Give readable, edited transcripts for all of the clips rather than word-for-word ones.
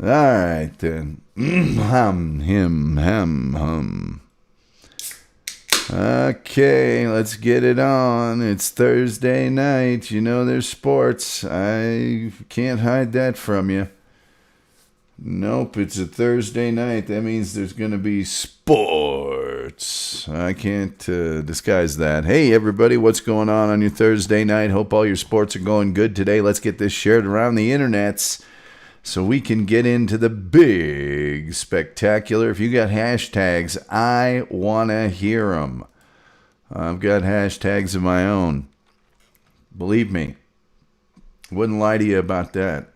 All right, then. Hum, him, hem, hum. Okay, let's get it on. It's Thursday night. You know there's sports. I can't hide that from you. Nope, it's a Thursday night. That means there's going to be sports. I can't disguise that. Hey, everybody, what's going on your Thursday night? Hope all your sports are going good today. Let's get this shared around the internets so we can get into the big spectacular. If you got hashtags, I want to hear them. I've got hashtags of my own. Believe me, wouldn't lie to you about that.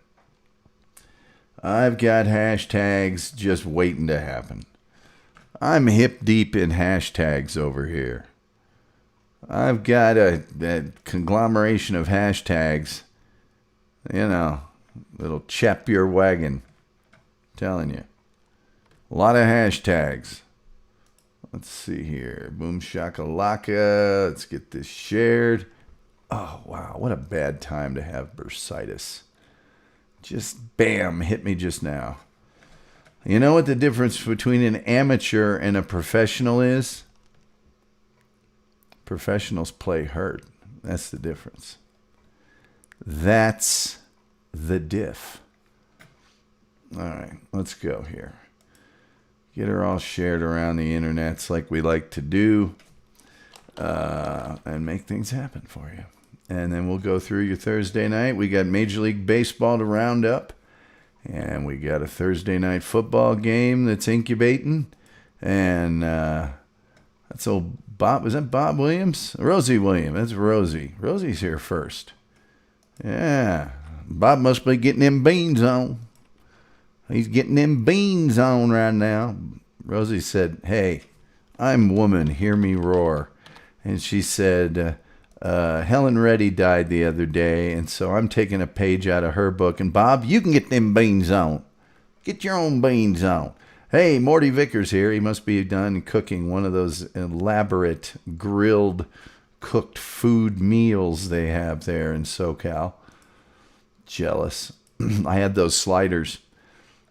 I've got hashtags just waiting to happen. I'm hip deep in hashtags over here. I've got a conglomeration of hashtags. You know, that'll chap your wagon. I'm telling you. A lot of hashtags. Let's see here. Boom shakalaka. Let's get this shared. Oh, wow. What a bad time to have bursitis. Just bam, hit me just now. You know what the difference between an amateur and a professional is? Professionals play hurt. That's the difference. That's the diff. All right, let's go here. Get her all shared around the internets like we like to do, and make things happen for you. And then we'll go through your Thursday night. We got Major League Baseball to round up. And we got a Thursday night football game that's incubating. And that's old Bob. Was that Bob Williams? Rosie Williams. That's Rosie. Rosie's here first. Yeah. Bob must be getting them beans on. He's getting them beans on right now. Rosie said, "Hey, I'm woman. Hear me roar." And she said, Helen Reddy died the other day, and so I'm taking a page out of her book. And Bob, you can get them beans on. Get your own beans on. Hey, Morty Vickers here. He must be done cooking one of those elaborate grilled, cooked food meals they have there in SoCal. Jealous. I had those sliders.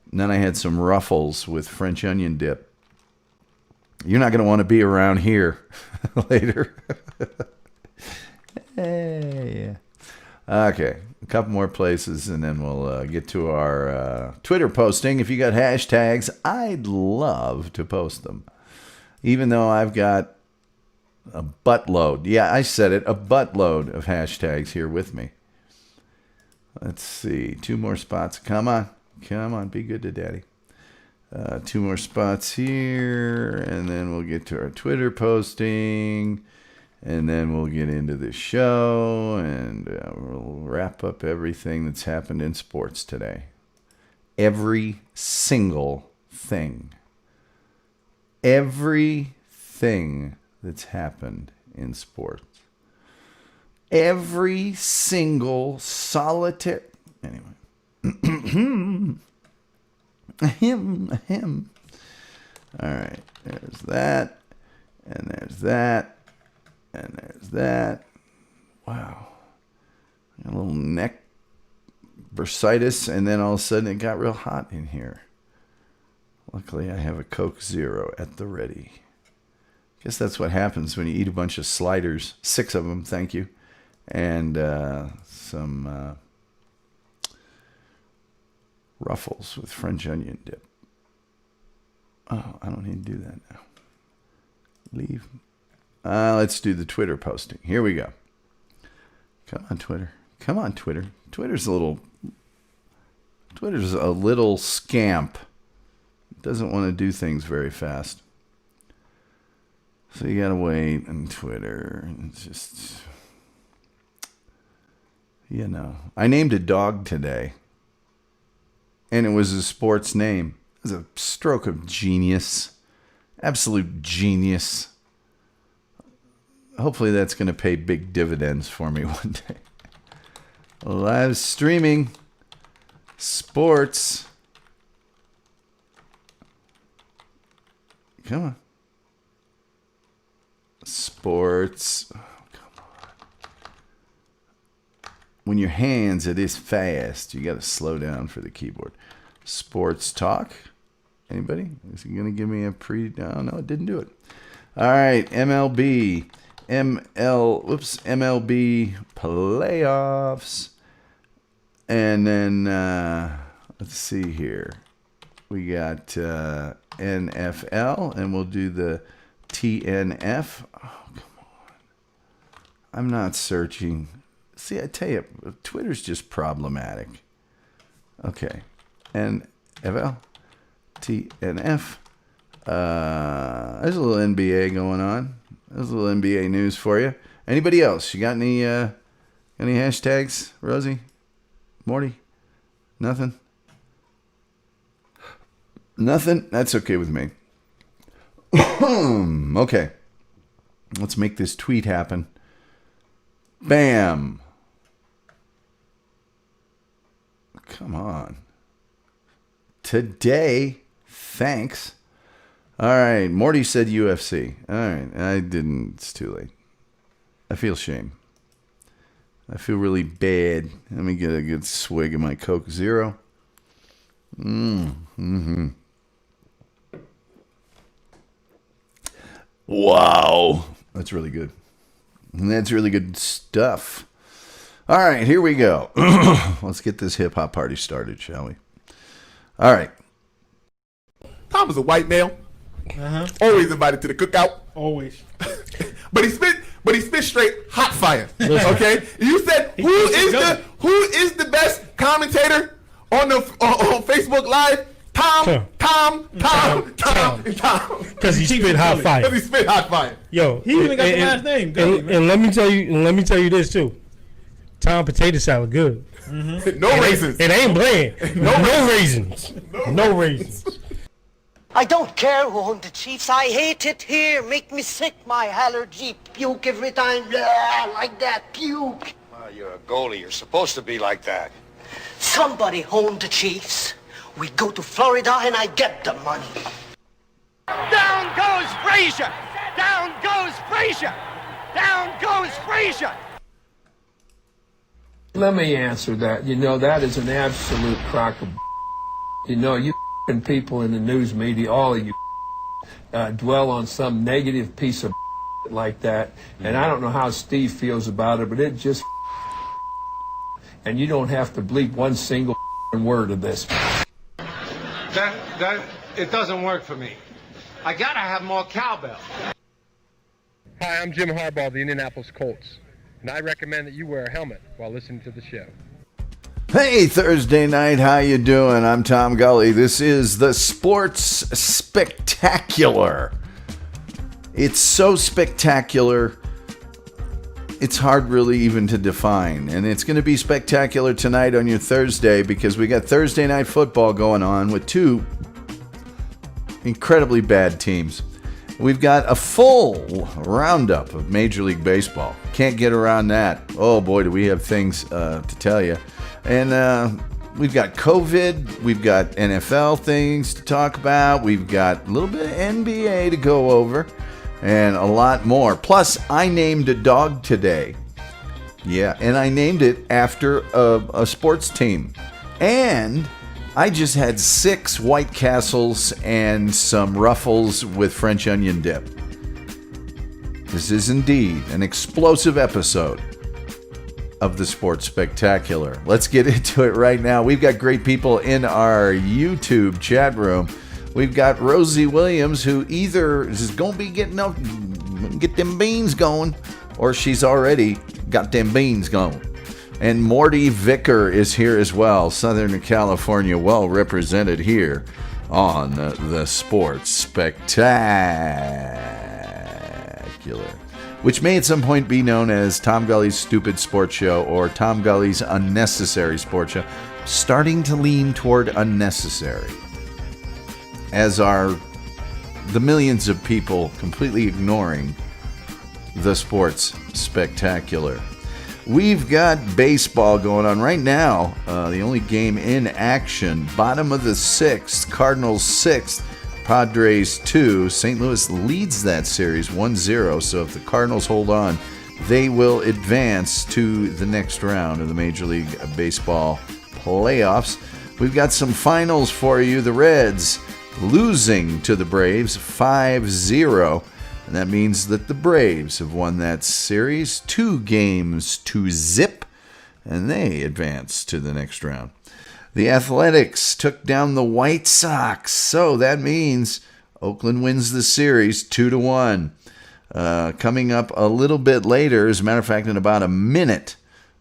And then I had some Ruffles with French onion dip. You're not going to want to be around here later. Hey, yeah. Okay, a couple more places, and then we'll get to our Twitter posting. If you got hashtags, I'd love to post them. Even though I've got a buttload. Yeah, I said it, a buttload of hashtags here with me. Let's see, 2 more spots. Come on, be good to Daddy. 2 more spots here, and then we'll get to our Twitter posting. And then we'll get into the show, and we'll wrap up everything that's happened in sports today. Every single thing. Everything that's happened in sports. Every single solitary... Anyway. Him. All right, there's that, and there's that. And there's that. Wow. A little neck bursitis, and then all of a sudden it got real hot in here. Luckily, I have a Coke Zero at the ready. Guess that's what happens when you eat a bunch of sliders. 6 of them, thank you. And some Ruffles with French onion dip. Oh, I don't need to do that now. Leave. Let's do the Twitter posting. Here we go. Come on, Twitter. Twitter's a little scamp. It doesn't want to do things very fast. So you gotta wait on Twitter. It's just, you know. I named a dog today. And it was a sports name. It was a stroke of genius. Absolute genius. Hopefully that's going to pay big dividends for me one day. Live streaming. Sports. Come on. Sports. Oh, come on. When your hands are this fast, you got to slow down for the keyboard. sports talk. Anybody? Is he going to give me a no, it didn't do it. All right, MLB playoffs. And then, let's see here. We got NFL, and we'll do the TNF. Oh, come on. I'm not searching. See, I tell you, Twitter's just problematic. Okay. NFL, TNF. There's a little NBA going on. There's a little NBA news for you. Anybody else? You got any hashtags, Rosie? Morty? Nothing? Nothing? That's okay with me. Okay. Let's make this tweet happen. Bam. Come on. Today, thanks. All right. Morty said UFC. All right. I didn't. It's too late. I feel shame. I feel really bad. Let me get a good swig of my Coke Zero. Wow. That's really good. And that's really good stuff. All right, here we go. Let's get this hip-hop party started, shall we? All right. Tom was a white male. Always invited to the cookout. Always. But he spit straight hot fire. Okay? You said who is the best commentator on Facebook Live? Tom. Because he spit hot fire. Because he spit hot fire. Yo, he even got the last name. And let me tell you this too. Tom potato salad good. No raisins. It ain't bland. No raisins. No raisins. I don't care who owned the Chiefs. I hate it here. Make me sick. My allergy. Puke every time. Blah, like that. Puke. Well, you're a goalie. You're supposed to be like that. Somebody owned the Chiefs. We go to Florida and I get the money. Down goes Frazier. Down goes Frazier. Down goes Frazier. Let me answer that. You know, that is an absolute crock of You know, you people in the news media, all of you, dwell on some negative piece of like that. And I don't know how Steve feels about it, but it just and you don't have to bleep one single word of this. That it doesn't work for me. I gotta have more cowbell. Hi, I'm Jim Harbaugh of the Indianapolis Colts, and I recommend that you wear a helmet while listening to the show. Hey, Thursday night, how you doing? I'm Tom Gulley. This is the Sports Spectacular. It's so spectacular, it's hard really even to define. And it's going to be spectacular tonight on your Thursday because we got Thursday night football going on with two incredibly bad teams. We've got a full roundup of Major League Baseball. Can't get around that. Oh boy, do we have things to tell you. And we've got COVID. We've got NFL things to talk about. We've got a little bit of NBA to go over. And a lot more. Plus, I named a dog today. Yeah, and I named it after a sports team. And I just had 6 White Castles and some Ruffles with French onion dip. This is indeed an explosive episode of the Sports Spectacular. Let's get into it right now. We've got great people in our YouTube chat room. We've got Rosie Williams, who either is going to be get them beans going, or she's already got them beans going. And Morty Vicker is here as well. Southern California, well represented here on the Sports Spectacular, which may at some point be known as Tom Gulley's Stupid Sports Show or Tom Gulley's Unnecessary Sports Show. Starting to lean toward unnecessary, as are the millions of people completely ignoring the Sports Spectacular. We've got baseball going on right now. The only game in action, bottom of the 6th, Cardinals 6th, Padres 2. St. Louis leads that series 1-0, so if the Cardinals hold on, they will advance to the next round of the Major League Baseball playoffs. We've got some finals for you. The Reds losing to the Braves 5-0. And that means that the Braves have won that series 2-0, and they advance to the next round. The Athletics took down the White Sox, so that means Oakland wins the series 2-1. Coming up a little bit later, as a matter of fact, in about a minute,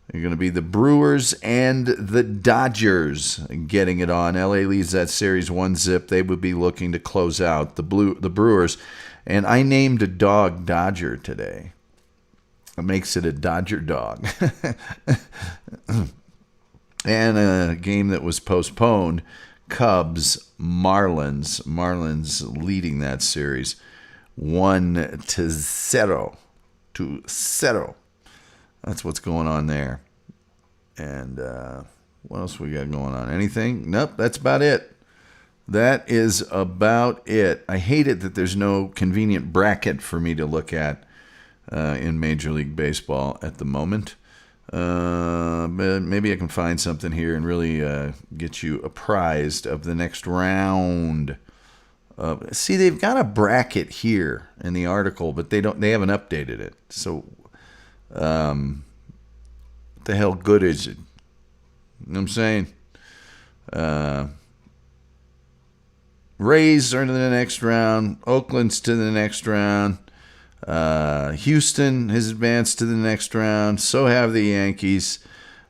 they're going to be the Brewers and the Dodgers getting it on. LA leads that series 1-0. They would be looking to close out the Brewers. And I named a dog Dodger today. It makes it a Dodger dog. And a game that was postponed, Cubs-Marlins. Marlins leading that series 1-0. That's what's going on there. And what else we got going on? Anything? Nope, that's about it. That is about it. I hate it that there's no convenient bracket for me to look at in Major League Baseball at the moment. But maybe I can find something here and really get you apprised of the next round. See, they've got a bracket here in the article, but they haven't updated it. So, what the hell good is it? You know what I'm saying? Rays are to the next round. Oakland's to the next round. Houston has advanced to the next round. So have the Yankees.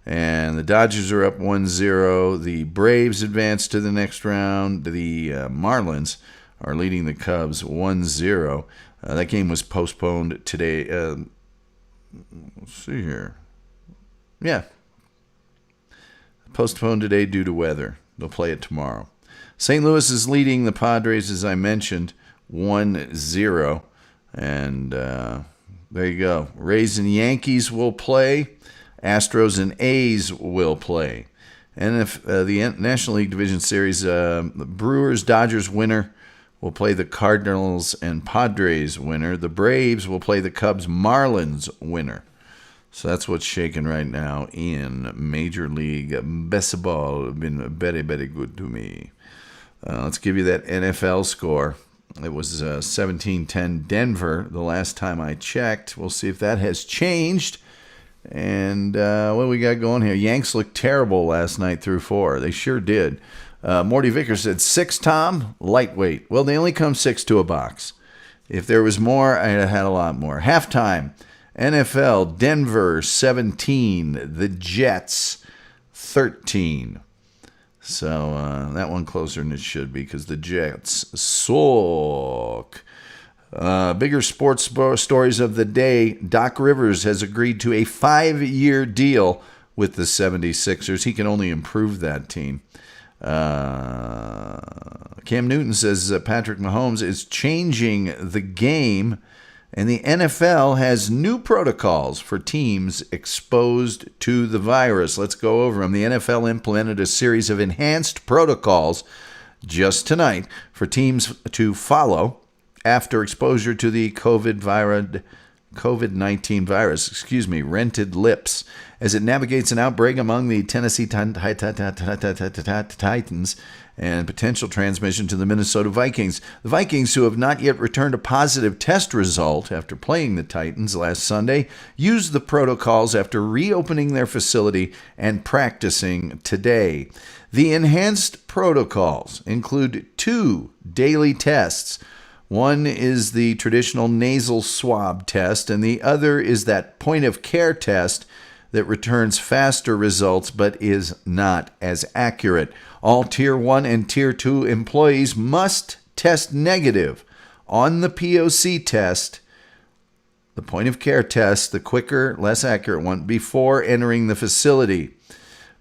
And the Dodgers are up 1-0. The Braves advanced to the next round. The Marlins are leading the Cubs 1-0. That game was postponed today. Let's see here. Yeah. Postponed today due to weather. They'll play it tomorrow. St. Louis is leading the Padres, as I mentioned, 1-0. And there you go. Rays and Yankees will play. Astros and A's will play. And if the National League Division Series, the Brewers-Dodgers winner will play the Cardinals and Padres winner. The Braves will play the Cubs-Marlins winner. So that's what's shaking right now in Major League Baseball. Been very, very good to me. Let's give you that NFL score. It was 17-10 Denver the last time I checked. We'll see if that has changed. And what do we got going here? Yanks looked terrible last night through 4. They sure did. Morty Vickers said 6, Tom, lightweight. Well, they only come 6 to a box. If there was more, I'd have had a lot more. Halftime, NFL, Denver 17, the Jets 13. So that one closer than it should be because the Jets suck. Bigger sports stories of the day. Doc Rivers has agreed to a 5-year deal with the 76ers. He can only improve that team. Cam Newton says Patrick Mahomes is changing the game, and the NFL has new protocols for teams exposed to the virus. Let's go over them. The NFL implemented a series of enhanced protocols just tonight for teams to follow after exposure to the COVID-19 virus, rented lips, as it navigates an outbreak among the Tennessee Titans and potential transmission to the Minnesota Vikings. The Vikings, who have not yet returned a positive test result after playing the Titans last Sunday, used the protocols after reopening their facility and practicing today. The enhanced protocols include 2 daily tests. One is the traditional nasal swab test, and the other is that point-of-care test that returns faster results but is not as accurate. All Tier 1 and Tier 2 employees must test negative on the POC test, the point-of-care test, the quicker, less accurate one, before entering the facility.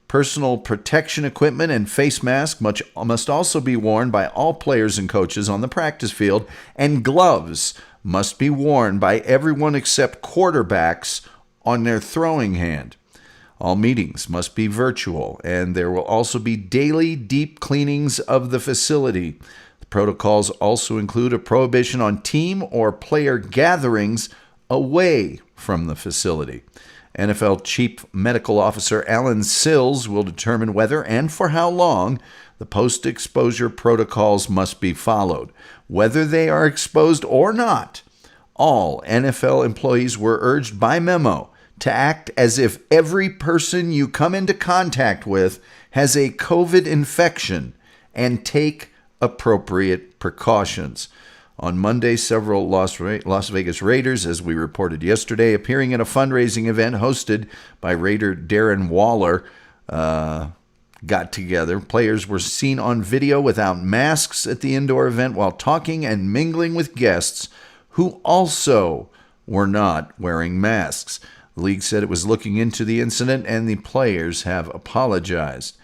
Personal protection equipment and face masks must also be worn by all players and coaches on the practice field, and gloves must be worn by everyone except quarterbacks on their throwing hand. All meetings must be virtual, and there will also be daily deep cleanings of the facility. The protocols also include a prohibition on team or player gatherings away from the facility. NFL Chief Medical Officer Alan Sills will determine whether and for how long the post-exposure protocols must be followed. Whether they are exposed or not, all NFL employees were urged by memo to act as if every person you come into contact with has a COVID infection and take appropriate precautions. On Monday, several Las Vegas Raiders, as we reported yesterday, appearing at a fundraising event hosted by Raider Darren Waller, got together. Players were seen on video without masks at the indoor event while talking and mingling with guests who also were not wearing masks. The league said it was looking into the incident, and the players have apologized.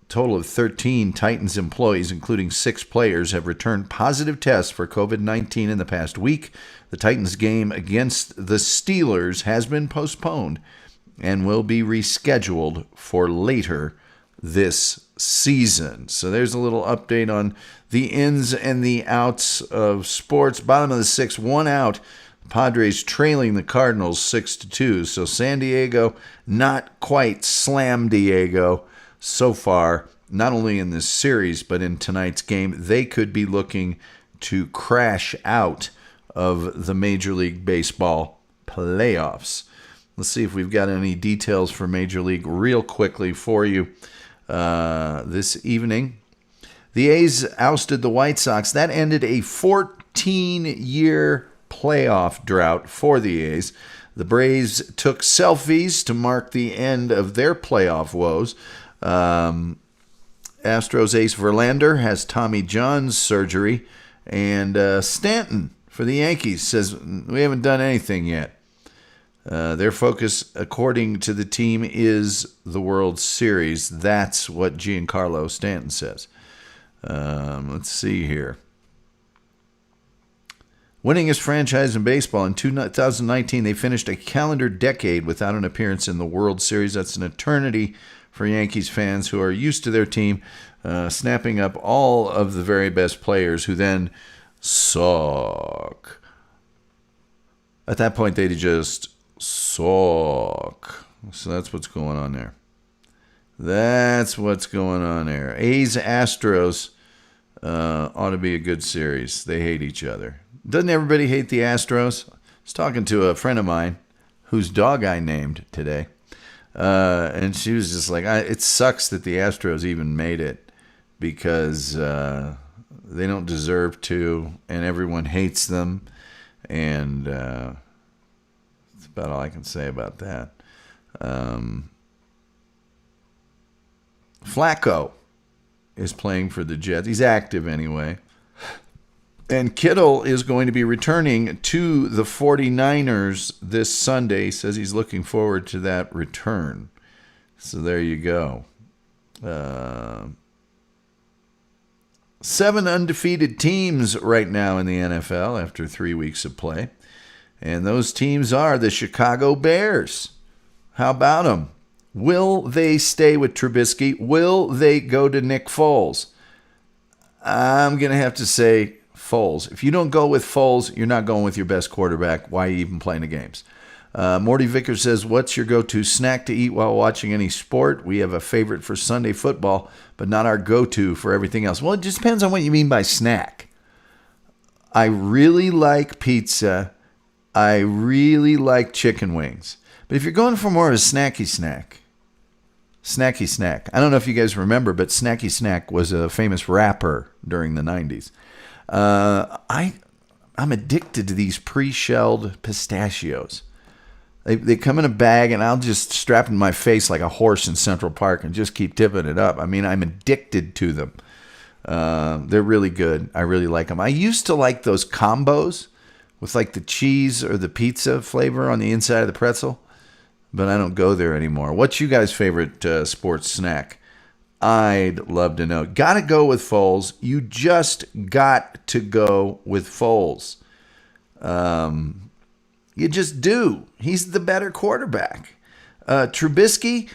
A total of 13 Titans employees, including 6 players, have returned positive tests for COVID-19 in the past week. The Titans game against the Steelers has been postponed and will be rescheduled for later this season. So there's a little update on the ins and the outs of sports. Bottom of the 6th, 1 out. Padres trailing the Cardinals 6-2. So San Diego, not quite slam Diego so far, not only in this series, but in tonight's game. They could be looking to crash out of the Major League Baseball playoffs. Let's see if we've got any details for Major League real quickly for you this evening. The A's ousted the White Sox. That ended a 14-year playoff drought for the A's. The Braves took selfies to mark the end of their playoff woes. Astros ace Verlander has Tommy John's surgery, and Stanton for the Yankees says, we haven't done anything yet. Their focus, according to the team, is the World Series. That's what Giancarlo Stanton says. Let's see here. Winningest franchise in baseball. In 2019, they finished a calendar decade without an appearance in the World Series. That's an eternity for Yankees fans who are used to their team snapping up all of the very best players who then suck. At that point, they just suck. So that's what's going on there. That's what's going on there. A's Astros ought to be a good series. They hate each other. Doesn't everybody hate the Astros? I was talking to a friend of mine whose dog I named today. And she was just like, it sucks that the Astros even made it because they don't deserve to, and everyone hates them. And that's about all I can say about that. Flacco is playing for the Jets. He's active anyway. And Kittle is going to be returning to the 49ers this Sunday. He says he's looking forward to that return. So there you go. 7 undefeated teams right now in the NFL after 3 weeks of play. And those teams are the Chicago Bears. How about them? Will they stay with Trubisky? Will they go to Nick Foles? I'm going to have to say Foles. If you don't go with Foles, you're not going with your best quarterback. Why are you even playing the games? Morty Vickers says, what's your go-to snack to eat while watching any sport? We have a favorite for Sunday football, but not our go-to for everything else. Well, it just depends on what you mean by snack. I really like pizza. I really like chicken wings. But if you're going for more of a snacky snack. I don't know if you guys remember, but Snacky Snack was a famous rapper during the 90s. I'm addicted to these pre-shelled pistachios. They come in a bag, and I'll just strap in my face like a horse in Central Park and just keep tipping it up. I mean, I'm addicted to them. They're really good. I really like them. I used to like those combos with like the cheese or the pizza flavor on the inside of the pretzel, but I don't go there anymore. What's you guys' favorite sports snack? I'd love to know. Got to go with Foles. You just got to go with Foles. You just do. He's the better quarterback. Trubisky,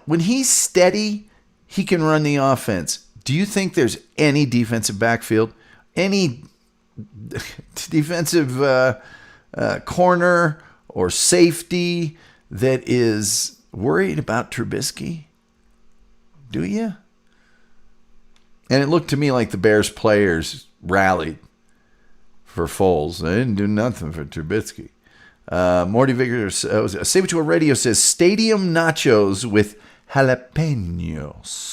when he's steady, he can run the offense. Do you think there's any defensive backfield, any defensive corner or safety that is worried about Trubisky? Do you? And it looked to me like the Bears players rallied for Foles. They didn't do nothing for Trubisky. Morty Vickers, Say What You Will Radio says, stadium nachos with jalapenos.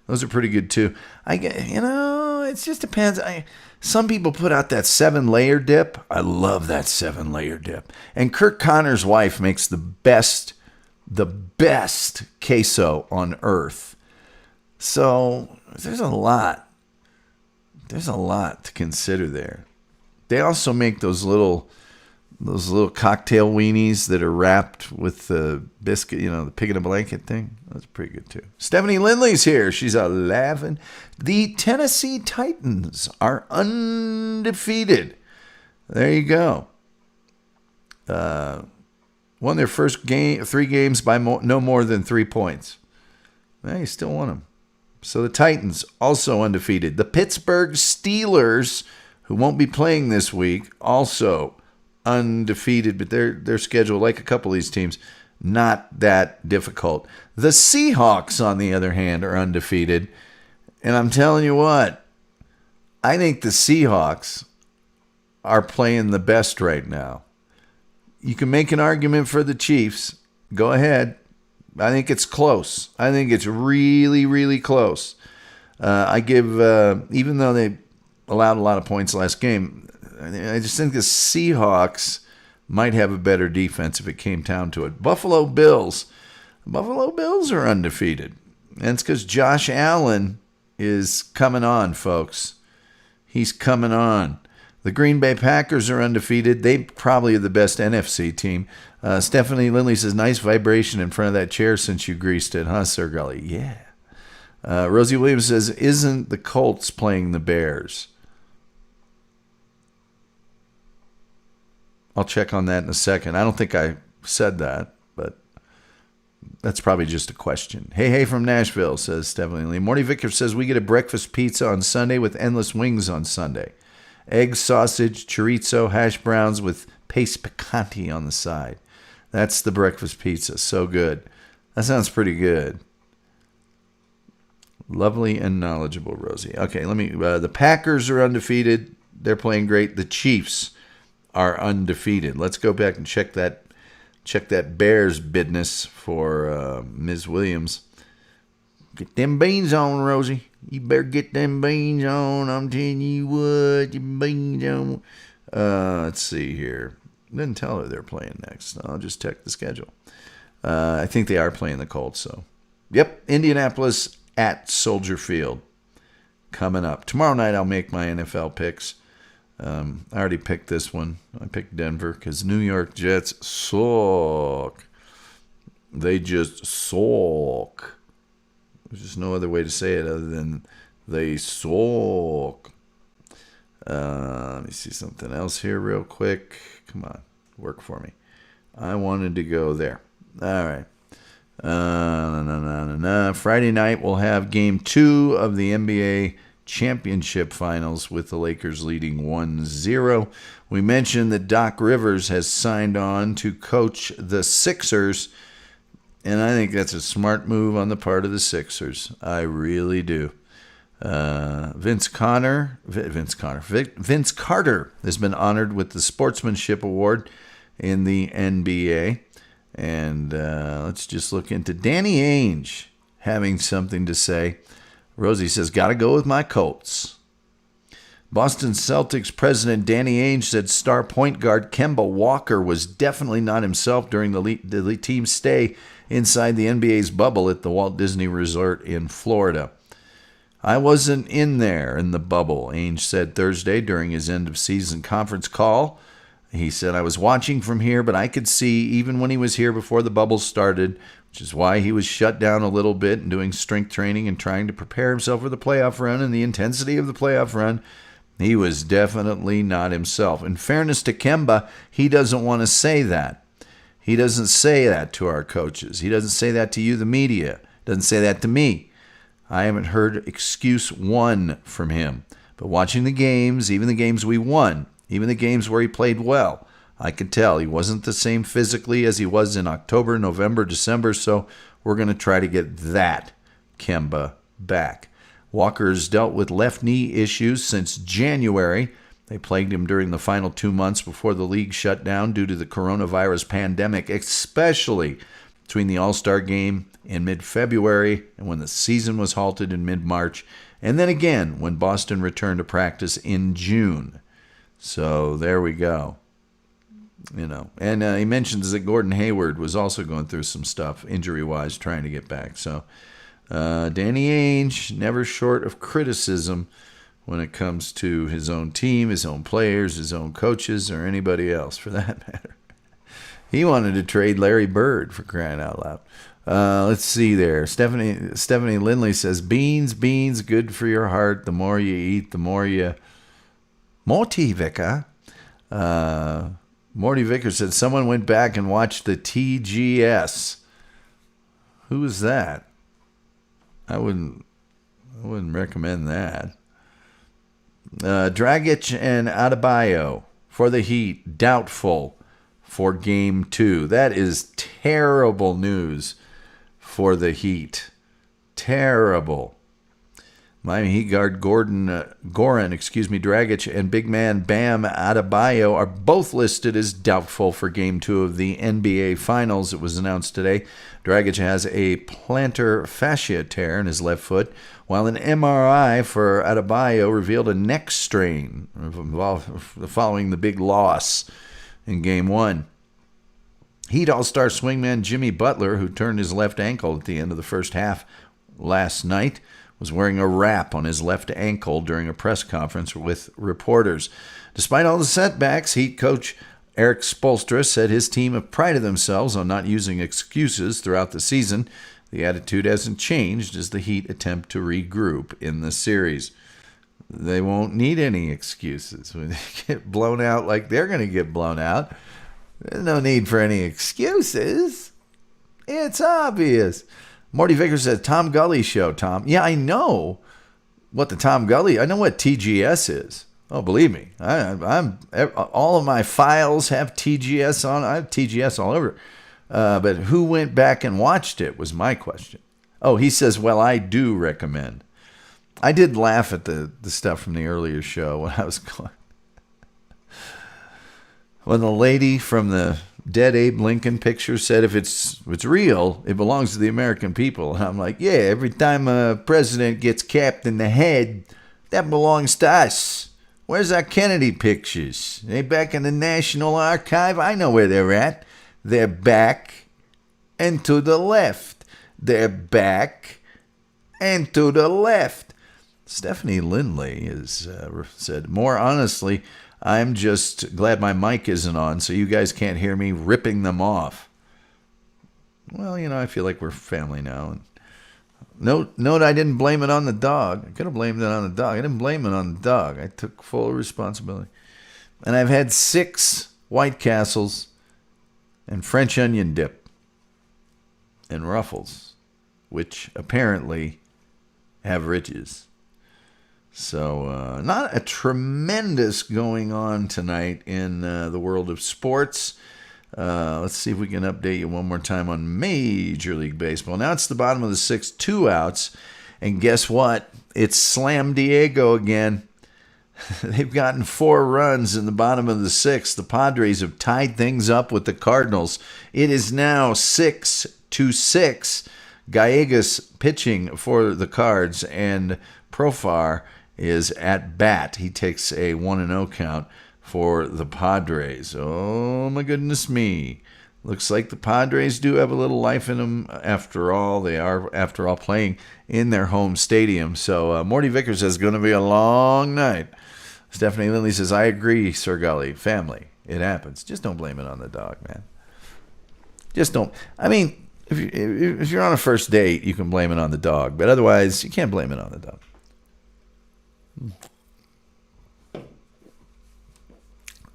Those are pretty good too. It just depends. Some people put out that 7-layer dip. I love that 7-layer dip. And Kirk Connor's wife makes the best queso on earth. So there's a lot to consider there. They also make those little cocktail weenies that are wrapped with the biscuit, the pig in a blanket thing. That's pretty good too. Stephanie Lindley's here. She's laughing. The Tennessee Titans are undefeated. There you go. Won their first 3 games by no more than 3 points. You still won them. So the Titans also undefeated. The Pittsburgh Steelers, who won't be playing this week, also undefeated, but their schedule, like a couple of these teams, not that difficult. The Seahawks, on the other hand, are undefeated. And I'm telling you what, I think the Seahawks are playing the best right now. You can make an argument for the Chiefs. Go ahead. I think it's close. I think it's really, really close. I give, even though they allowed a lot of points last game, I just think the Seahawks might have a better defense if it came down to it. Buffalo Bills are undefeated. And it's because Josh Allen is coming on, folks. He's coming on. The Green Bay Packers are undefeated. They probably are the best NFC team. Stephanie Lindley says, nice vibration in front of that chair since you greased it, huh, Sir Gulley? Yeah. Rosie Williams says, isn't the Colts playing the Bears? I'll check on that in a second. I don't think I said that, but that's probably just a question. Hey from Nashville, says Stephanie Lee. Morty Vickers says, we get a breakfast pizza on Sunday with endless wings on Sunday. Egg, sausage, chorizo, hash browns with paste picante on the side. That's the breakfast pizza. So good. That sounds pretty good. Lovely and knowledgeable, Rosie. Okay, the Packers are undefeated. They're playing great. The Chiefs are undefeated. Let's go back and check that Bears business for Ms. Williams. Get them beans on, Rosie. You better get them beans on. I'm telling you what, your beans on. Let's see here. Didn't tell her they're playing next. I'll just check the schedule. I think they are playing the Colts. So, yep, Indianapolis at Soldier Field coming up. Tomorrow night I'll make my NFL picks. I already picked this one. I picked Denver because New York Jets suck. They just suck. There's just no other way to say it other than they suck. Let me see something else here real quick. Come on, work for me. I wanted to go there. All right. Friday night we'll have Game 2 of the NBA Championship Finals with the Lakers leading 1-0. We mentioned that Doc Rivers has signed on to coach the Sixers, and I think that's a smart move on the part of the Sixers. I really do. Vince Carter has been honored with the Sportsmanship Award in the NBA. And let's just look into Danny Ainge having something to say. Rosie says, gotta go with my Colts. Boston Celtics president Danny Ainge said star point guard Kemba Walker was definitely not himself during the team's stay inside the NBA's bubble at the Walt Disney Resort in Florida. I wasn't in there in the bubble, Ainge said Thursday during his end-of-season conference call. He said, I was watching from here, but I could see even when he was here before the bubble started, which is why he was shut down a little bit and doing strength training and trying to prepare himself for the playoff run and the intensity of the playoff run. He was definitely not himself. In fairness to Kemba, he doesn't want to say that. He doesn't say that to our coaches. He doesn't say that to you, the media. Doesn't say that to me. I haven't heard excuse one from him. But watching the games, even the games we won, even the games where he played well, I could tell he wasn't the same physically as he was in October, November, December, so we're going to try to get that Kemba back. Walker's dealt with left knee issues since January. They plagued him during the final 2 months before the league shut down due to the coronavirus pandemic, especially between the All-Star game in mid-February and when the season was halted in mid-March, and then again when Boston returned to practice in June. So there we go. And he mentions that Gordon Hayward was also going through some stuff injury-wise, trying to get back. So Danny Ainge, never short of criticism when it comes to his own team, his own players, his own coaches, or anybody else for that matter. He wanted to trade Larry Bird, for crying out loud. Let's see there. Stephanie Lindley says, beans, good for your heart. The more you eat, the more you... Morty Vicker. Morty Vicker said, someone went back and watched the TGS. Who is that? I wouldn't recommend that. Dragic and Adebayo for the Heat, doubtful for Game 2. That is terrible news for the Heat. Terrible. Miami Heat guard Goran, Dragic, and big man Bam Adebayo are both listed as doubtful for Game 2 of the NBA Finals. It was announced today. Dragic has a plantar fascia tear in his left foot, while an MRI for Adebayo revealed a neck strain following the big loss in Game 1. Heat All-Star swingman Jimmy Butler, who turned his left ankle at the end of the first half last night, was wearing a wrap on his left ankle during a press conference with reporters. Despite all the setbacks, Heat coach Eric Spoelstra said his team have prided themselves on not using excuses throughout the season. The attitude hasn't changed as the Heat attempt to regroup in the series. They won't need any excuses. When they get blown out like they're going to get blown out, there's no need for any excuses. It's obvious. Morty Vickers said, Tom Gulley show, Tom. Yeah, I know what the Tom Gulley, I know what TGS is. Oh, believe me. I'm all of my files have TGS on. I have TGS all over. But who went back and watched it was my question. Oh, he says, well, I do recommend. I did laugh at the stuff from the earlier show when I was going. When the lady from the dead Abe Lincoln picture said if it's real, it belongs to the American people. And I'm like, yeah, every time a president gets capped in the head, that belongs to us. Where's our Kennedy pictures? They back in the National Archive? I know where they're at. They're back and to the left. They're back and to the left. Stephanie Lindley has said, more honestly, I'm just glad my mic isn't on so you guys can't hear me ripping them off. Well, I feel like we're family now. Note I didn't blame it on the dog. I could have blamed it on the dog. I didn't blame it on the dog. I took full responsibility. And I've had 6 White Castles and French onion dip and Ruffles, which apparently have riches. So not a tremendous going on tonight in the world of sports. Let's see if we can update you one more time on Major League Baseball. Now it's the bottom of the 6th, 2 outs. And guess what? It's Slam Diego again. They've gotten 4 runs in the bottom of the 6th. The Padres have tied things up with the Cardinals. It is now 6-6. Gallegos pitching for the Cards, and Profar is at bat. He takes a 1-0 count for the Padres. Oh, my goodness me. Looks like the Padres do have a little life in them after all. They are, after all, playing in their home stadium. So Morty Vickers says it's going to be a long night. Stephanie Lindley says, I agree, Sir Gulley. Family. It happens. Just don't blame it on the dog, man. Just don't. I mean, if you're on a first date, you can blame it on the dog. But otherwise, you can't blame it on the dog.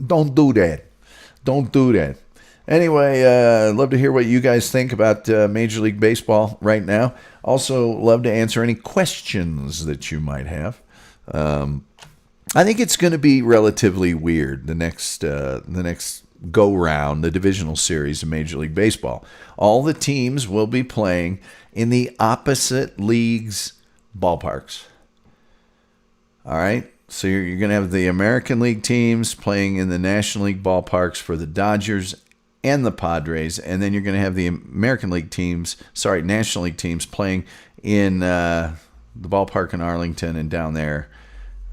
Don't do that. Don't do that. Anyway, I'd love to hear what you guys think about Major League Baseball right now. Also, love to answer any questions that you might have. I think it's going to be relatively weird the next go-round, the divisional series of Major League Baseball. All the teams will be playing in the opposite leagues' ballparks. All right? So you're going to have the American League teams playing in the National League ballparks for the Dodgers and the Padres, and then you're going to have the National League teams playing in the ballpark in Arlington and down there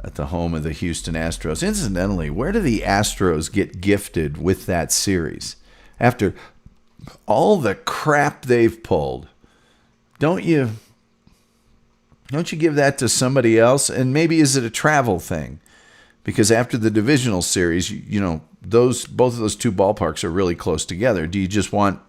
at the home of the Houston Astros. Incidentally, where do the Astros get gifted with that series? After all the crap they've pulled, don't you give that to somebody else? And maybe is it a travel thing? Because after the divisional series, both of those two ballparks are really close together. Do you just want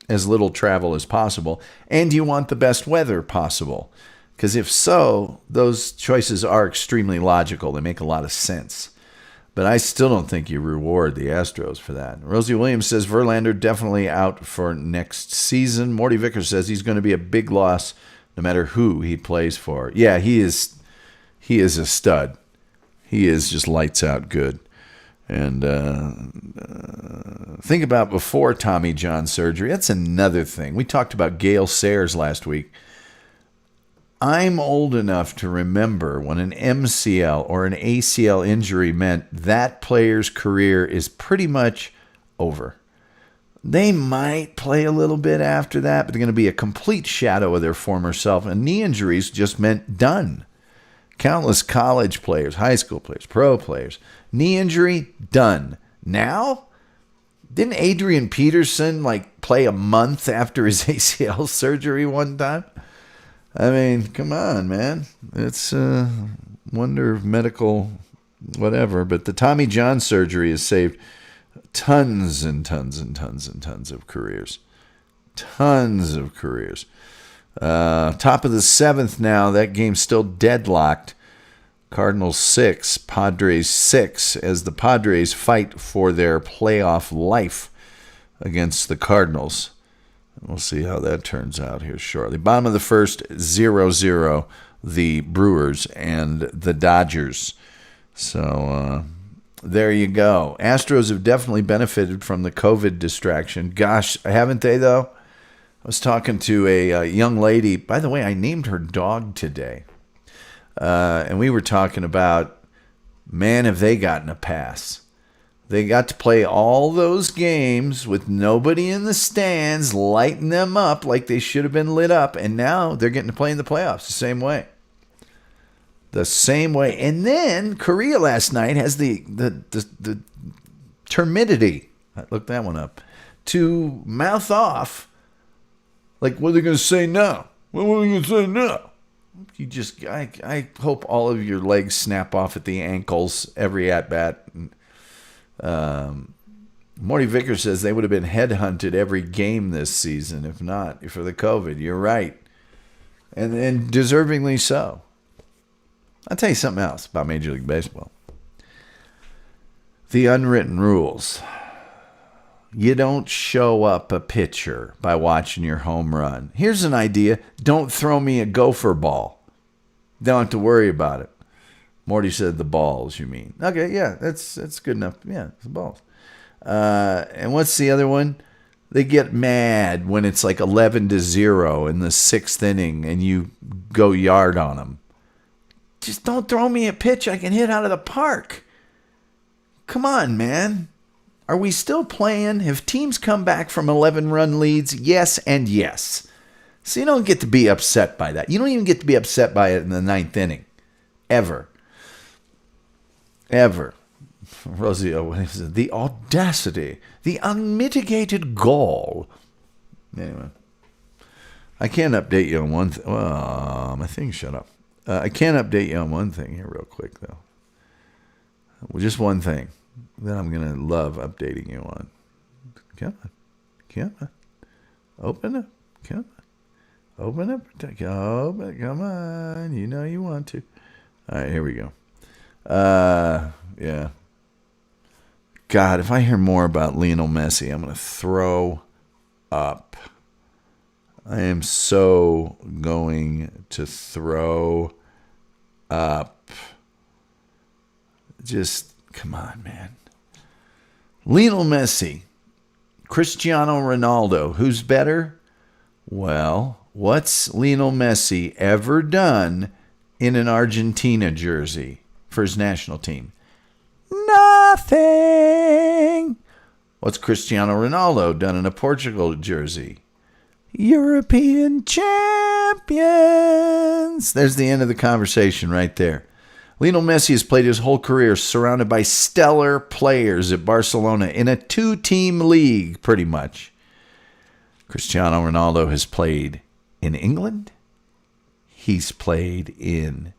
as little travel as possible? And do you want the best weather possible? Because if so, those choices are extremely logical. They make a lot of sense. But I still don't think you reward the Astros for that. Rosie Williams says Verlander definitely out for next season. Morty Vickers says he's going to be a big loss no matter who he plays for. Yeah, he is a stud. He is just lights out good. And think about before Tommy John surgery. That's another thing. We talked about Gale Sayers last week. I'm old enough to remember when an MCL or an ACL injury meant that player's career is pretty much over. They might play a little bit after that, but they're going to be a complete shadow of their former self. And knee injuries just meant done. Countless college players, high school players, pro players, knee injury, done. Now, didn't Adrian Peterson play a month after his ACL surgery one time? I mean, come on, man. It's a wonder of medical whatever. But the Tommy John surgery has saved tons and tons and tons and tons of careers. Tons of careers. Top of the seventh now. That game's still deadlocked. Cardinals 6, Padres 6, as the Padres fight for their playoff life against the Cardinals. We'll see how that turns out here shortly. Bottom of the first, 0-0, the Brewers and the Dodgers. So there you go. Astros have definitely benefited from the COVID distraction. Gosh, haven't they, though? I was talking to a young lady. By the way, I named her dog today. And we were talking about, man, have they gotten a pass. They got to play all those games with nobody in the stands, lighting them up like they should have been lit up. And now they're getting to play in the playoffs the same way. The same way. And then Korea last night has the temerity, I looked that one up, to mouth off. What are they going to say now? What are they going to say now? I hope all of your legs snap off at the ankles every at-bat. Morty Vickers says they would have been headhunted every game this season if not for the COVID. You're right. And deservingly so. I'll tell you something else about Major League Baseball. The unwritten rules. You don't show up a pitcher by watching your home run. Here's an idea. Don't throw me a gopher ball. Don't have to worry about it. Morty said the balls, you mean. Okay, yeah, that's good enough. Yeah, it's the balls. And what's the other one? They get mad when it's 11-0 in the sixth inning and you go yard on them. Just don't throw me a pitch I can hit out of the park. Come on, man. Are we still playing? Have teams come back from 11-run leads? Yes and yes. So you don't get to be upset by that. You don't even get to be upset by it in the ninth inning. Ever. Rosie, the audacity, the unmitigated gall. Anyway. I can't update you on one thing. Well, my thing shut up. I can't update you on one thing here real quick, though. Well, just one thing that I'm going to love updating you on. Come on. Open up. Come on. You know you want to. All right, here we go. Yeah. God, if I hear more about Lionel Messi, I'm going to throw up. I am so going to throw up. Just, come on, man. Lionel Messi, Cristiano Ronaldo. Who's better? Well, what's Lionel Messi ever done in an Argentina jersey for his national team? Nothing. What's Cristiano Ronaldo done in a Portugal jersey? European champions. There's the end of the conversation right there. Lionel Messi has played his whole career surrounded by stellar players at Barcelona in a two-team league, pretty much. Cristiano Ronaldo has played in England. He's played in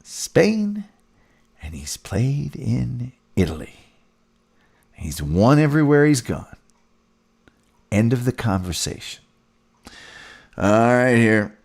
Spain. And he's played in Italy. He's won everywhere he's gone. End of the conversation. All right, here.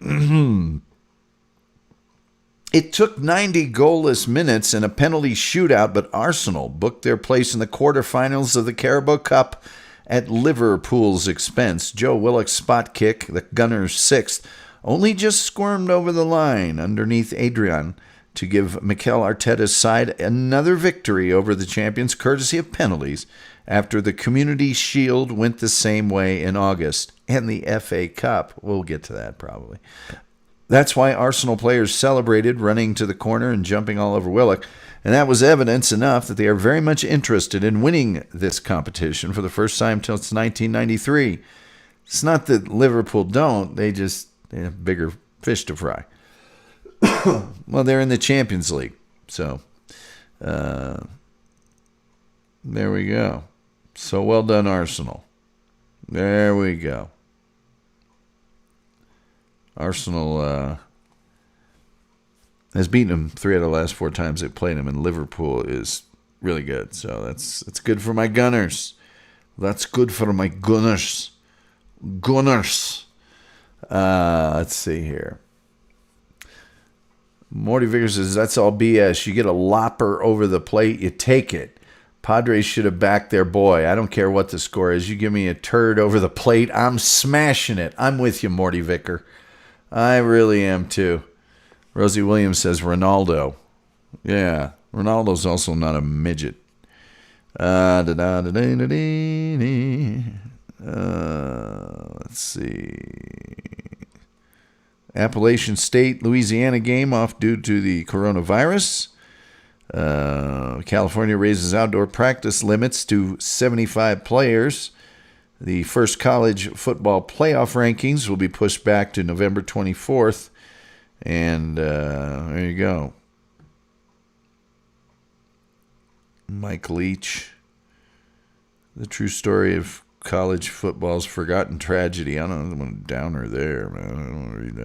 It took 90 goalless minutes and a penalty shootout, but Arsenal booked their place in the quarterfinals of the Carabao Cup at Liverpool's expense. Joe Willock's spot kick, the Gunners' sixth, only just squirmed over the line underneath Adrian to give Mikel Arteta's side another victory over the champions, courtesy of penalties, after the Community Shield went the same way in August, and the FA Cup. We'll get to that probably. That's why Arsenal players celebrated, running to the corner and jumping all over Willock, and that was evidence enough that they are very much interested in winning this competition for the first time since 1993. It's not that Liverpool don't, they have bigger fish to fry. Well, they're in the Champions League, so there we go. So well done, Arsenal. There we go. Arsenal has beaten them 3 out of the last 4 times they've played them, and Liverpool is really good. So that's good for my Gunners. That's good for my Gunners. Gunners. Let's see here. Morty Vickers says, that's all BS. You get a lopper over the plate, you take it. Padres should have backed their boy. I don't care what the score is. You give me a turd over the plate, I'm smashing it. I'm with you, Morty Vicker. I really am, too. Rosie Williams says, Ronaldo. Yeah, Ronaldo's also not a midget. Let's see. Appalachian State, Louisiana game off due to the coronavirus. California raises outdoor practice limits to 75 players. The first college football playoff rankings will be pushed back to November 24th. And there you go. Mike Leach. The true story of college football's forgotten tragedy. I don't know, downer there, man. I don't want to read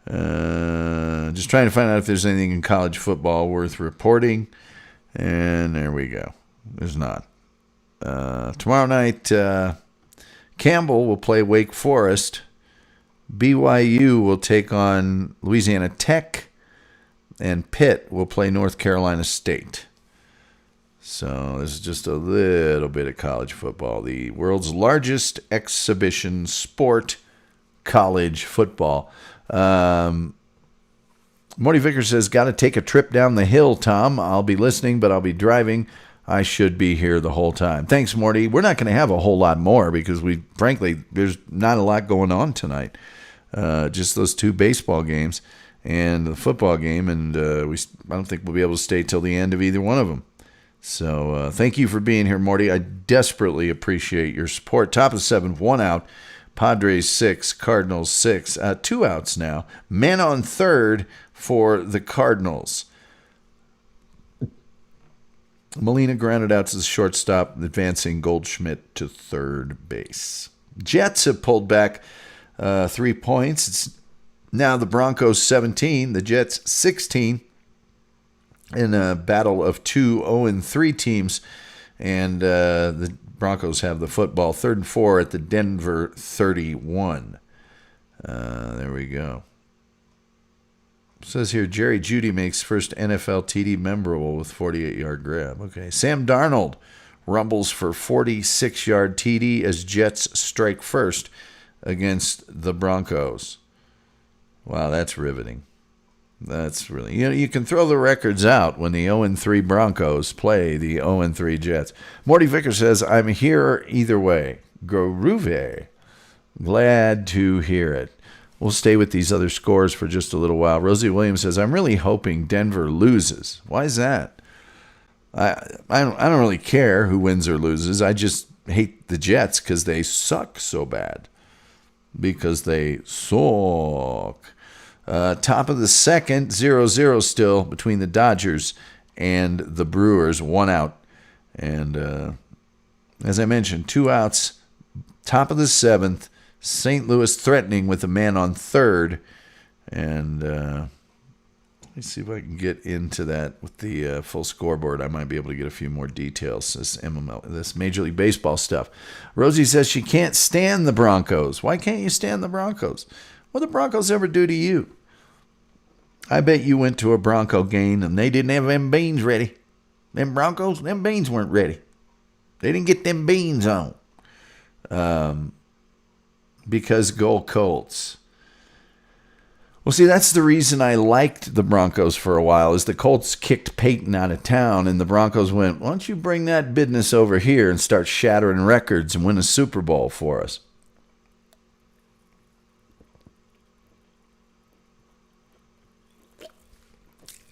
that. Just trying to find out if there's anything in college football worth reporting. And there we go. There's not. Tomorrow night, Campbell will play Wake Forest. BYU will take on Louisiana Tech. And Pitt will play North Carolina State. So this is just a little bit of college football. The world's largest exhibition sport, college football. Morty Vickers says, got to take a trip down the hill, Tom. I'll be listening, but I'll be driving. I should be here the whole time. Thanks, Morty. We're not going to have a whole lot more because frankly, there's not a lot going on tonight. Just those 2 baseball games and the football game, and I don't think we'll be able to stay till the end of either one of them. So thank you for being here, Morty. I desperately appreciate your support. Top of the 7th, 1 out. Padres 6, Cardinals 6. 2 outs now. Man on third for the Cardinals. Molina grounded out to the shortstop, advancing Goldschmidt to third base. Jets have pulled back 3 points. It's now the Broncos 17, the Jets 16. In a battle of 2 0-3 teams, and the Broncos have the football. 3rd and 4 at the Denver 31. There we go. It says here, Jerry Jeudy makes first NFL TD memorable with 48-yard grab. Okay, Sam Darnold rumbles for 46-yard TD as Jets strike first against the Broncos. Wow, that's riveting. That's really, you can throw the records out when the 0-3 Broncos play the 0-3 Jets. Morty Vickers says, I'm here either way. Groovy. Glad to hear it. We'll stay with these other scores for just a little while. Rosie Williams says, I'm really hoping Denver loses. Why is that? I don't really care who wins or loses. I just hate the Jets because they suck so bad. Because they suck. Top of the second, 0-0 still between the Dodgers and the Brewers. 1 out. And as I mentioned, 2 outs. Top of the 7th. St. Louis threatening with a man on third. And let me see if I can get into that with the full scoreboard. I might be able to get a few more details. This Major League Baseball stuff. Rosie says she can't stand the Broncos. Why can't you stand the Broncos? What did the Broncos ever do to you? I bet you went to a Bronco game and they didn't have them beans ready. Them Broncos, them beans weren't ready. They didn't get them beans on. Because go Colts. Well, see, that's the reason I liked the Broncos for a while, is the Colts kicked Peyton out of town, and the Broncos went, why don't you bring that business over here and start shattering records and win a Super Bowl for us?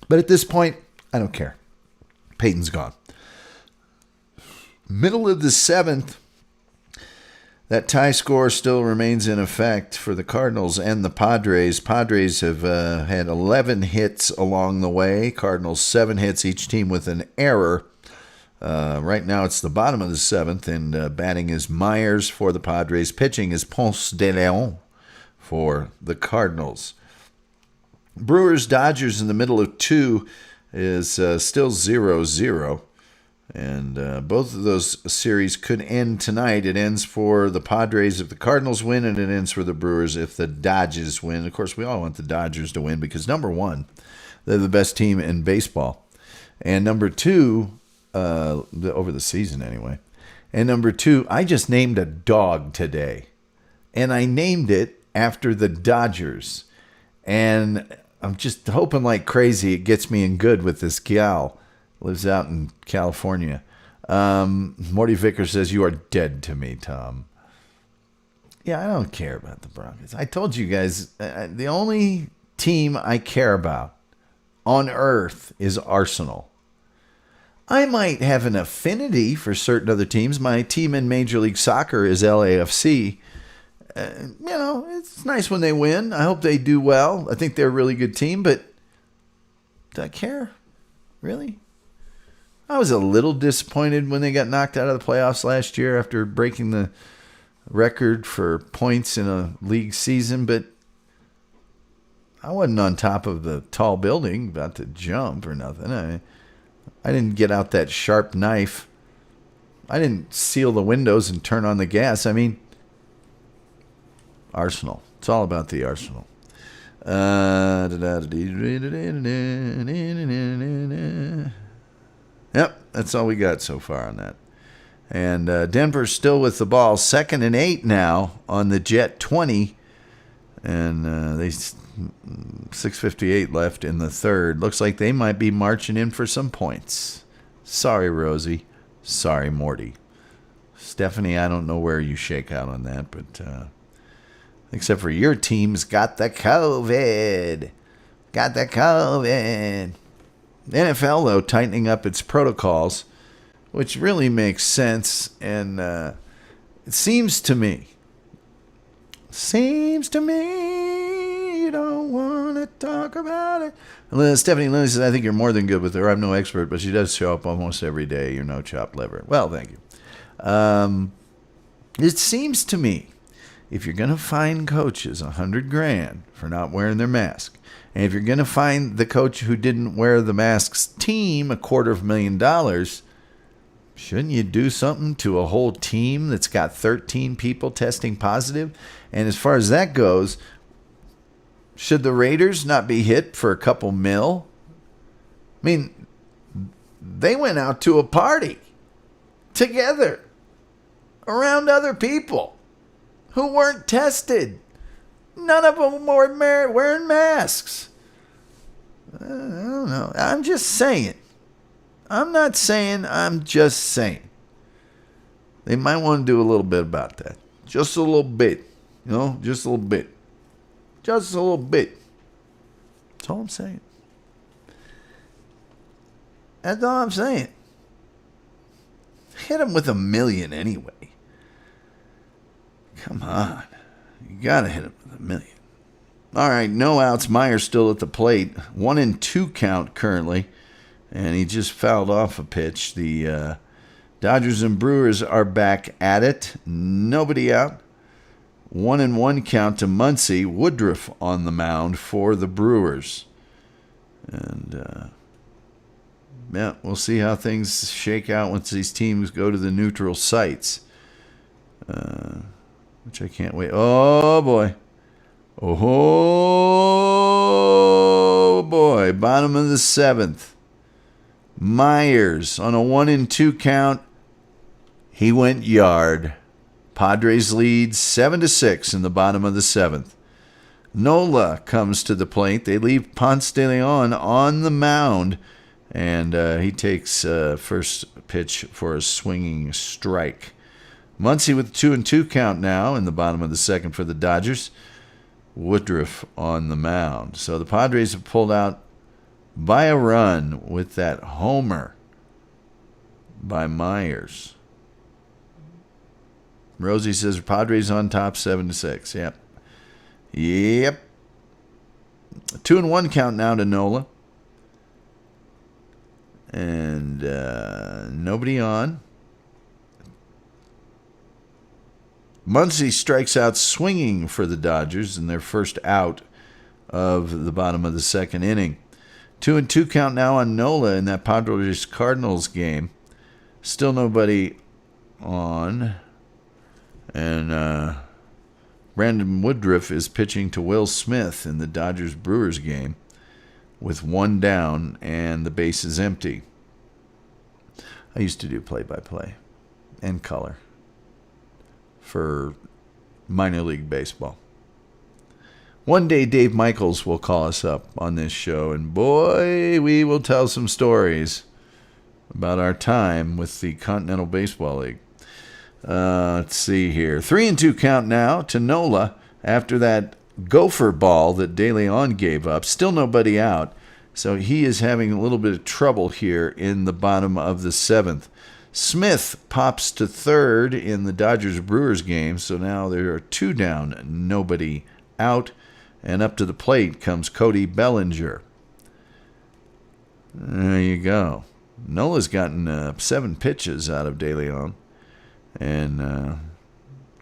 But at this point, I don't care. Peyton's gone. Middle of the 7th, that tie score still remains in effect for the Cardinals and the Padres. Padres have had 11 hits along the way. Cardinals 7 hits, each team with an error. Right now it's the bottom of the 7th, and batting is Myers for the Padres. Pitching is Ponce de Leon for the Cardinals. Brewers Dodgers in the middle of 2 is still 0-0. And both of those series could end tonight. It ends for the Padres if the Cardinals win, and it ends for the Brewers if the Dodgers win. Of course, we all want the Dodgers to win because, number one, they're the best team in baseball. And number 2, over the season anyway. And number 2, I just named a dog today. And I named it after the Dodgers. And I'm just hoping like crazy it gets me in good with this gal. Lives out in California. Morty Vickers says, you are dead to me, Tom. Yeah, I don't care about the Broncos. I told you guys, the only team I care about on earth is Arsenal. I might have an affinity for certain other teams. My team in Major League Soccer is LAFC. It's nice when they win. I hope they do well. I think they're a really good team, but do I care? Really? I was a little disappointed when they got knocked out of the playoffs last year after breaking the record for points in a league season, but I wasn't on top of the tall building about to jump or nothing. I didn't get out that sharp knife. I didn't seal the windows and turn on the gas. I mean, Arsenal. It's all about the Arsenal. Yep, that's all we got so far on that. And Denver's still with the ball. 2nd and 8 now on the Jet 20. And they 6:58 left in the 3rd. Looks like they might be marching in for some points. Sorry, Rosie. Sorry, Morty. Stephanie, I don't know where you shake out on that, but except for your team's got the COVID. Got the COVID. The NFL, though, tightening up its protocols, which really makes sense. And it seems to me, you don't want to talk about it. Stephanie Lynn says, I think you're more than good with her. I'm no expert, but she does show up almost every day. You're no chopped liver. Well, thank you. It seems to me, if you're going to fine coaches $100,000 for not wearing their mask, and if you're going to find the coach who didn't wear the mask's team $250,000, shouldn't you do something to a whole team that's got 13 people testing positive? And as far as that goes, should the Raiders not be hit for a couple mil? I mean, they went out to a party together around other people who weren't tested. None of them were wearing masks. I don't know. I'm just saying. I'm not saying. I'm just saying. They might want to do a little bit about that. Just a little bit. Just a little bit. Just a little bit. That's all I'm saying. That's all I'm saying. Hit him with $1 million anyway. Come on. You got to hit him with $1 million. All right, no outs. Myers still at the plate. 1-2 count currently. And he just fouled off a pitch. The Dodgers and Brewers are back at it. Nobody out. 1-1 count to Muncy. Woodruff on the mound for the Brewers. And, yeah, we'll see how things shake out once these teams go to the neutral sites. Which I can't wait. Oh, boy. Oh, boy. Bottom of the 7th. Myers on a 1-2 count. He went yard. Padres lead 7-6 in the bottom of the 7th. Nola comes to the plate. They leave Ponce de Leon on the mound. And he takes first pitch for a swinging strike. Muncy with a 2-2 count now in the bottom of the 2nd for the Dodgers. Woodruff on the mound. So the Padres have pulled out by a run with that homer by Myers. Rosie says Padres on top 7-6. Yep. 2-1 count now to Nola. And nobody on. Muncy strikes out swinging for the Dodgers in their first out of the bottom of the 2nd inning. 2-2 count now on Nola in that Padres-Cardinals game. Still nobody on. And Brandon Woodruff is pitching to Will Smith in the Dodgers-Brewers game with 1 down and the base is empty. I used to do play-by-play and color for minor league baseball. One day Dave Michaels will call us up on this show, and boy, we will tell some stories about our time with the Continental Baseball League. Let's see here. 3-2 count now to Nola after that gopher ball that De Leon gave up. Still nobody out. So he is having a little bit of trouble here in the bottom of the 7th. Smith pops to 3rd in the Dodgers-Brewers game. So now there are 2 down, nobody out. And up to the plate comes Cody Bellinger. There you go. Nola's gotten 7 pitches out of De Leon. And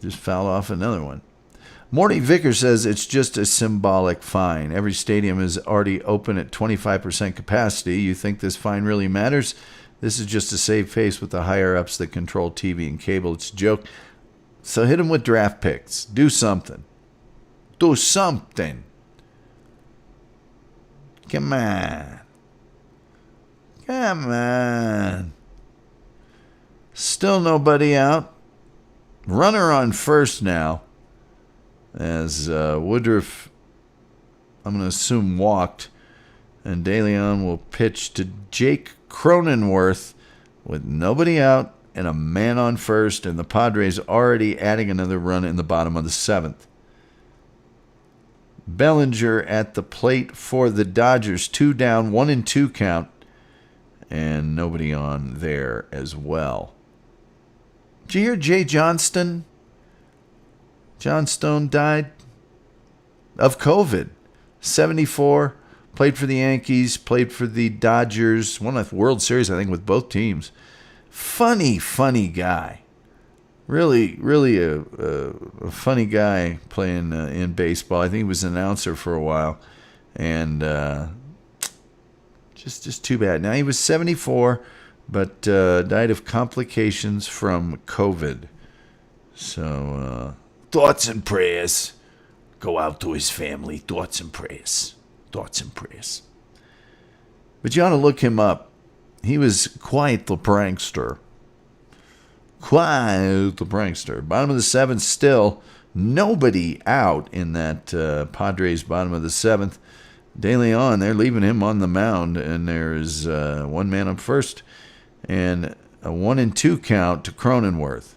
just fouled off another one. Morty Vicker says it's just a symbolic fine. Every stadium is already open at 25% capacity. You think this fine really matters? This is just to save face with the higher-ups that control TV and cable. It's a joke. So hit them with draft picks. Do something. Do something. Come on. Come on. Still nobody out. Runner on first now. As Woodruff, I'm going to assume, walked. And De Leon will pitch to Jake Cronenworth with nobody out and a man on first. And the Padres already adding another run in the bottom of the 7th. Bellinger at the plate for the Dodgers. 2 down, 1-2 count. And nobody on there as well. Did you hear Jay Johnston? Johnstone died of COVID. 74, played for the Yankees, played for the Dodgers, won a World Series, I think, with both teams. Funny guy. Really a funny guy playing in baseball. I think he was an announcer for a while. And just too bad. Now, he was 74, but died of complications from COVID. So, thoughts and prayers go out to his family. Thoughts and prayers. Thoughts and prayers. But you ought to look him up. He was quite the prankster. Quite the prankster. Bottom of the 7th still. Nobody out in that Padres bottom of the 7th. De Leon, they're leaving him on the mound, and there's one man up first and a 1-2 count to Cronenworth.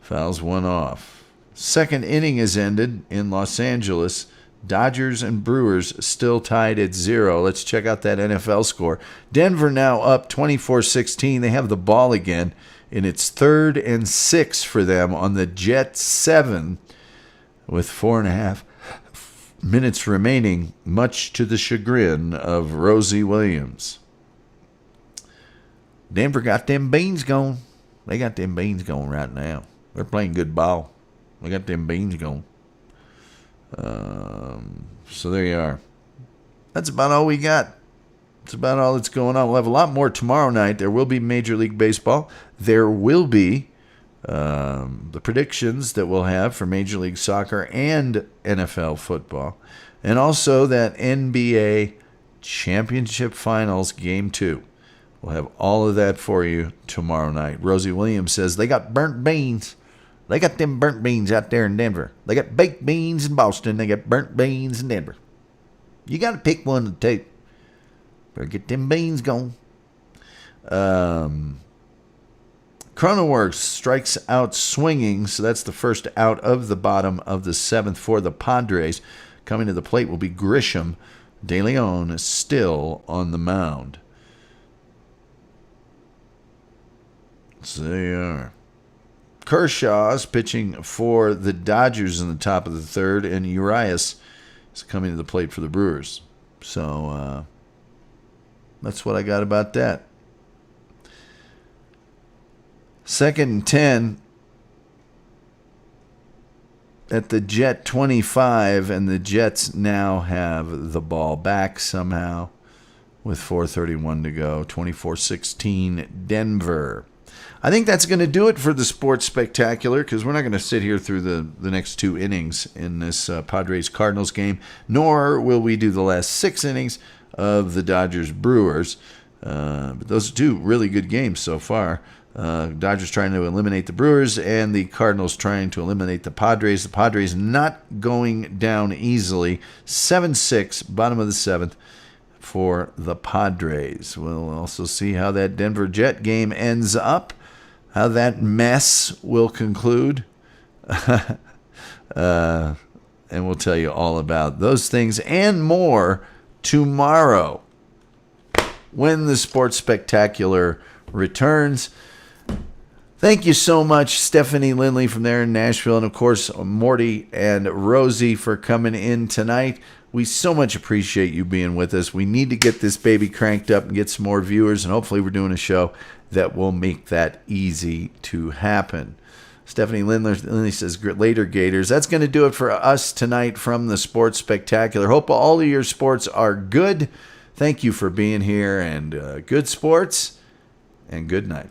Fouls one off. Second inning has ended in Los Angeles. Dodgers and Brewers still tied at 0. Let's check out that NFL score. Denver now up 24-16. They have the ball again, and it's 3rd and 6 for them on the Jet 7 with 4.5 minutes remaining, much to the chagrin of Rosie Williams. Denver got them beans going. They got them beans going right now. They're playing good ball. They got them beans going. So there you are. That's about all we got. That's about all that's going on. We'll have a lot more tomorrow night. There will be Major League Baseball. There will be the predictions that we'll have for Major League Soccer and NFL football. And also that NBA Championship Finals Game 2. We'll have all of that for you tomorrow night. Rosie Williams says they got burnt beans. They got them burnt beans out there in Denver. They got baked beans in Boston. They got burnt beans in Denver. You got to pick one to take. Better get them beans going. Cronenworth strikes out swinging, so that's the first out of the bottom of the 7th for the Padres. Coming to the plate will be Grisham. De Leon is still on the mound. So there you are. Kershaw is pitching for the Dodgers in the top of the 3rd, and Urias is coming to the plate for the Brewers. So that's what I got about that. 2nd and 10 at the Jet 25, and the Jets now have the ball back somehow with 4:31 to go. 24-16 Denver. I think that's going to do it for the Sports Spectacular, because we're not going to sit here through the next 2 innings in this Padres-Cardinals game, nor will we do the last 6 innings of the Dodgers-Brewers. But those are 2 really good games so far. Dodgers trying to eliminate the Brewers, and the Cardinals trying to eliminate the Padres. The Padres not going down easily. 7-6, bottom of the 7th. For the Padres. We'll also see how that Denver Jet game ends up, how that mess will conclude, and we'll tell you all about those things and more tomorrow when the Sports Spectacular returns. Thank you so much, Stephanie Lindley from there in Nashville, and of course Morty and Rosie for coming in tonight. We so much appreciate you being with us. We need to get this baby cranked up and get some more viewers, and hopefully we're doing a show that will make that easy to happen. Stephanie Lindley says, later Gators. That's going to do it for us tonight from the Sports Spectacular. Hope all of your sports are good. Thank you for being here, and good sports, and good night.